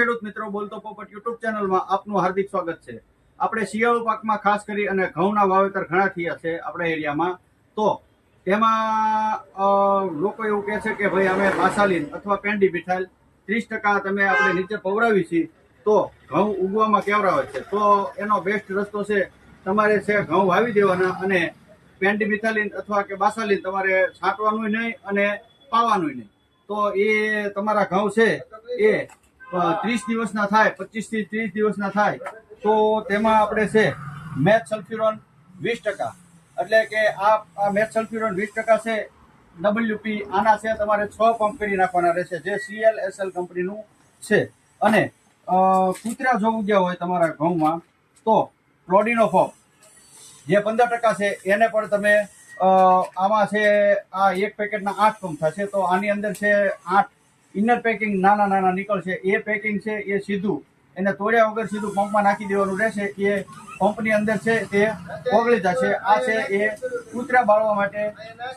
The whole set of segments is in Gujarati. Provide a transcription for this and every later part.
ખેડૂત મિત્રો, બોલતો પોપટ યુટ્યુબ ચેનલમાં આપનું હાર્દિક સ્વાગત છે। આપણે શિયાળુ પાકમાં ખાસ કરી અને ઘઉંના વાવેતર ઘણા થયા છે આપણા એરિયામાં। તો તેમાં લોકો એવું કહે છે કે ભાઈ અમે બાસાલીન અથવા પેન્ડી મિથાઇલ 30% તમે આપણે નીચે પવરાવી છીએ તો ઘઉં ઉગવામાં કેવડા હોય છે। તો એનો બેસ્ટ રસ્તો છે તમારે છે ઘઉં વાવી દેવાના અને પેન્ડી મિથાઇલિન અથવા કે બાસાલીન તમારે છાંટવાનું નહીં અને પાવાનું નહીં। તો એ તમારા ઘઉં છે એ 30 દિવસના થાય, 25 થી 30 દિવસના થાય તો તેમાં આપણે છે મેથ સલ્ફ્યુરોન 20%, એટલે કે આ મેથ સલ્ફ્યુરોન 20% છે WP, આના છે તમારે 6 પંપ કરી નાખવાના રહેશે, જે CLSL કંપનીનું છે। અને કૂતરા જો ઉગ્યા હોય તમારા ઘઉંમાં તો પ્રોડિનોફોપ જે 15% છે એને પણ તમે આમાં છે આ એક પેકેટના 8 પંપ થશે। તો આની અંદર છે 8 ઇનર પેકિંગ નાના નીકળશે। એ પેકિંગ છે એ સીધું એને તોડ્યા વગર સીધું પંપમાં નાખી દેવાનું રહેશે। એ પંપની અંદર છે તે ઓગળી જશે। આ છે એ કૂતરા બાળવા માટે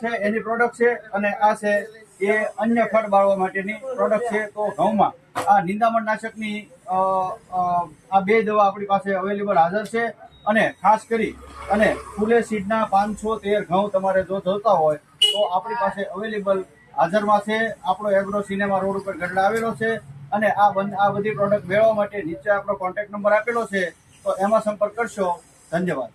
છે એની પ્રોડક્ટ છે અને આ છે એ અન્ય ફળ બાળવા માટેની પ્રોડક્ટ છે। તો ઘઉંમાં આ નિંદામણ નાશકની આ બે દવા આપણી પાસે અવેલેબલ હાજર છે। અને ખાસ કરી અને ફૂલે સીડના 513 ઘઉં તમારે જો જોતા હોય તો આપણી પાસે અવેલેબલ હાજરમાં છે। આપણો એગ્રો સિનેમા રોડ ઉપર ગઢડા આવેલો છે અને આ બધી પ્રોડક્ટ મેળવવા માટે નીચે આપણો કોન્ટેક્ટ નંબર આપેલો છે, તો એમાં સંપર્ક કરશો। ધન્યવાદ।